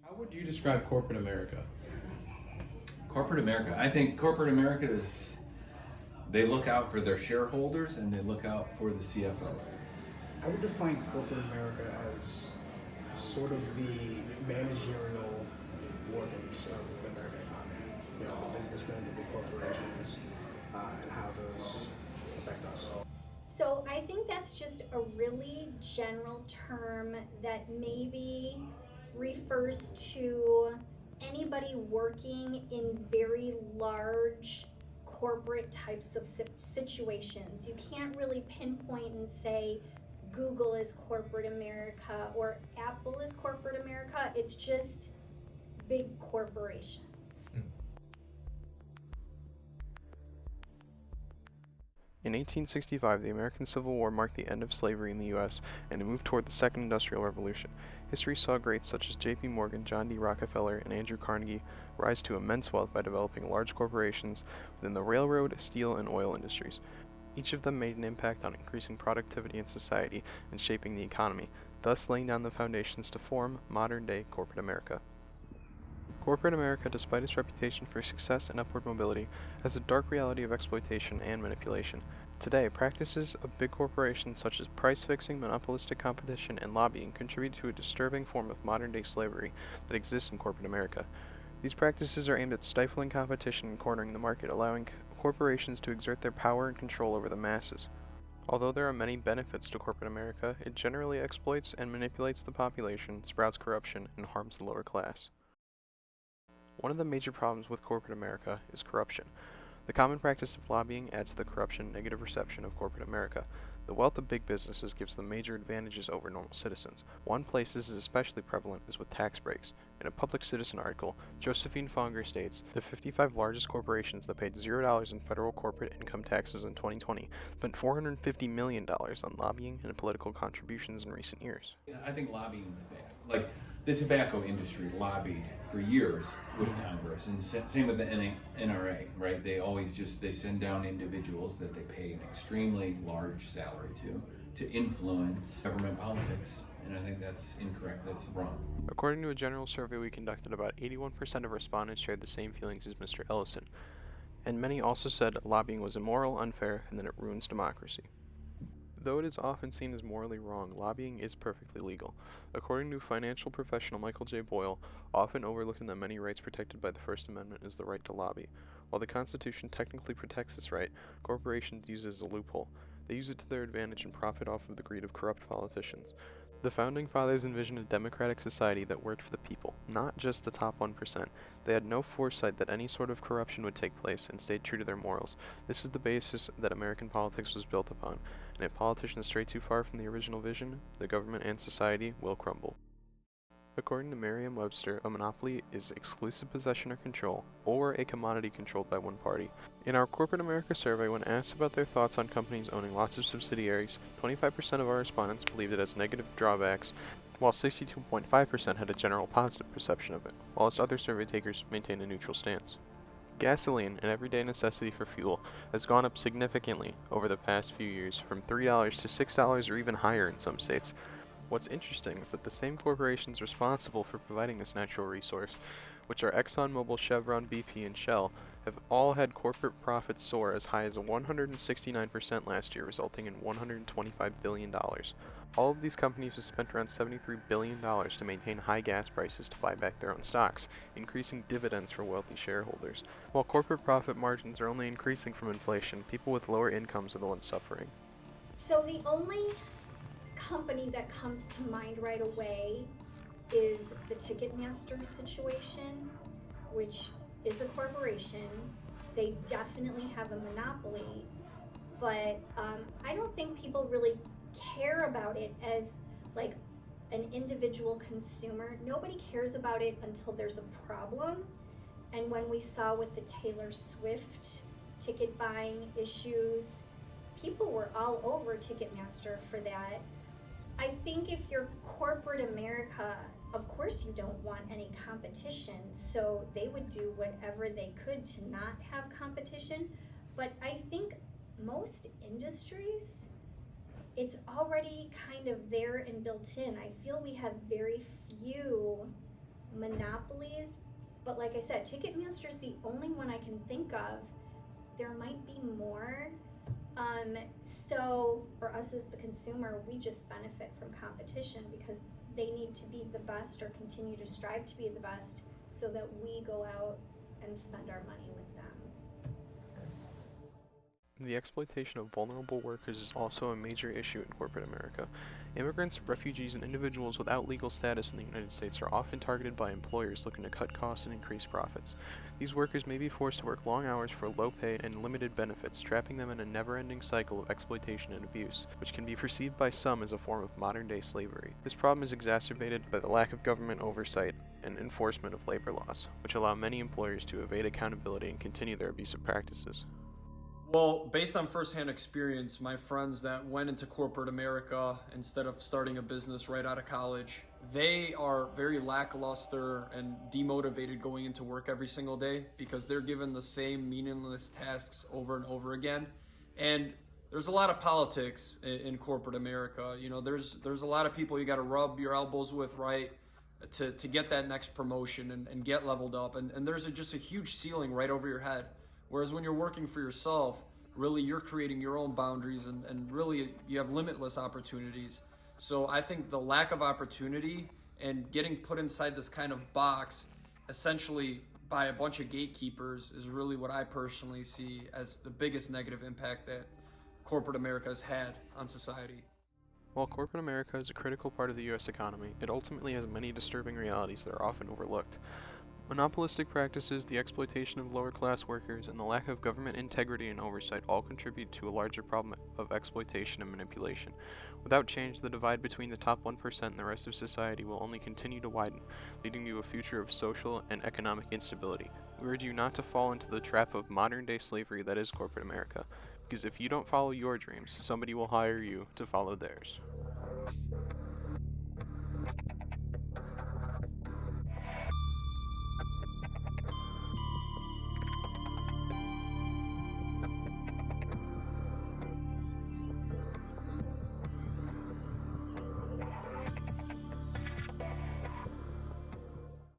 How would you describe corporate America? Corporate America. I think corporate America is, they look out for their shareholders and they look out for the CFO. I would define corporate America as sort of the managerial workings of the American economy. You know, the businessmen, the big corporations, and how those affect us. So I think that's just a really general term that maybe refers to anybody working in very large corporate types of situations. You can't really pinpoint and say Google is corporate America or Apple is corporate America. It's just big corporations. In 1865, the American Civil War marked the end of slavery in the U.S. and a move toward the Second Industrial Revolution. History saw greats such as J.P. Morgan, John D. Rockefeller, and Andrew Carnegie rise to immense wealth by developing large corporations within the railroad, steel, and oil industries. Each of them made an impact on increasing productivity in society and shaping the economy, thus laying down the foundations to form modern-day corporate America. Corporate America, despite its reputation for success and upward mobility, has a dark reality of exploitation and manipulation. Today, practices of big corporations such as price fixing, monopolistic competition, and lobbying contribute to a disturbing form of modern-day slavery that exists in corporate America. These practices are aimed at stifling competition and cornering the market, allowing corporations to exert their power and control over the masses. Although there are many benefits to corporate America, it generally exploits and manipulates the population, sprouts corruption, and harms the lower class. One of the major problems with corporate America is corruption. The common practice of lobbying adds to the corruption negative reception of corporate America. The wealth of big businesses gives them major advantages over normal citizens. One place this is especially prevalent is with tax breaks. In a Public Citizen article, Josephine Fonger states, the 55 largest corporations that paid $0 in federal corporate income taxes in 2020 spent $450 million on lobbying and political contributions in recent years. I think lobbying is bad. Like, the tobacco industry lobbied for years with Congress, and same with the NRA, right? They send down individuals that they pay an extremely large salary to influence government politics. And I think that's incorrect, that's wrong. According to a general survey we conducted, about 81% of respondents shared the same feelings as Mr. Ellison, and many also said lobbying was immoral, unfair, and that it ruins democracy. Though it is often seen as morally wrong, lobbying is perfectly legal. According to financial professional Michael J. Boyle, often overlooked in the many rights protected by the First Amendment is the right to lobby. While the Constitution technically protects this right, corporations use it as a loophole. They use it to their advantage and profit off of the greed of corrupt politicians. The Founding Fathers envisioned a democratic society that worked for the people, not just the top 1%. They had no foresight that any sort of corruption would take place and stayed true to their morals. This is the basis that American politics was built upon, and if politicians stray too far from the original vision, the government and society will crumble. According to Merriam-Webster, a monopoly is exclusive possession or control, or a commodity controlled by one party. In our Corporate America survey, when asked about their thoughts on companies owning lots of subsidiaries, 25% of our respondents believed it has negative drawbacks, while 62.5% had a general positive perception of it, whilst other survey takers maintained a neutral stance. Gasoline, an everyday necessity for fuel, has gone up significantly over the past few years, from $3 to $6 or even higher in some states. What's interesting is that the same corporations responsible for providing this natural resource, which are ExxonMobil, Chevron, BP, and Shell, have all had corporate profits soar as high as 169% last year, resulting in $125 billion. All of these companies have spent around $73 billion to maintain high gas prices to buy back their own stocks, increasing dividends for wealthy shareholders. While corporate profit margins are only increasing from inflation, people with lower incomes are the ones suffering. So the only company that comes to mind right away is the Ticketmaster situation, which is a corporation. They definitely have a monopoly, but I don't think people really care about it as like an individual consumer. Nobody cares about it until there's a problem. And when we saw with the Taylor Swift ticket buying issues, people were all over Ticketmaster for that. I think if you're corporate America, of course you don't want any competition, so they would do whatever they could to not have competition. But I think most industries, it's already kind of there and built in. I feel we have very few monopolies, but like I said, Ticketmaster's the only one I can think of. There might be more. So for us as the consumer, we just benefit from competition because they need to be the best or continue to strive to be the best so that we go out and spend our money with them. The exploitation of vulnerable workers is also a major issue in corporate America. Immigrants, refugees, and individuals without legal status in the United States are often targeted by employers looking to cut costs and increase profits. These workers may be forced to work long hours for low pay and limited benefits, trapping them in a never-ending cycle of exploitation and abuse, which can be perceived by some as a form of modern-day slavery. This problem is exacerbated by the lack of government oversight and enforcement of labor laws, which allow many employers to evade accountability and continue their abusive practices. Well, based on firsthand experience, my friends that went into corporate America instead of starting a business right out of college, they are very lackluster and demotivated going into work every single day because they're given the same meaningless tasks over and over again. And there's a lot of politics in corporate America. You know, there's a lot of people you got to rub your elbows with, right, to get that next promotion and get leveled up. And there's just a huge ceiling right over your head. Whereas when you're working for yourself, really you're creating your own boundaries and really you have limitless opportunities. So I think the lack of opportunity and getting put inside this kind of box, essentially by a bunch of gatekeepers, is really what I personally see as the biggest negative impact that corporate America has had on society. While corporate America is a critical part of the U.S. economy, it ultimately has many disturbing realities that are often overlooked. Monopolistic practices, the exploitation of lower-class workers, and the lack of government integrity and oversight all contribute to a larger problem of exploitation and manipulation. Without change, the divide between the top 1% and the rest of society will only continue to widen, leading to a future of social and economic instability. We urge you not to fall into the trap of modern-day slavery that is corporate America, because if you don't follow your dreams, somebody will hire you to follow theirs.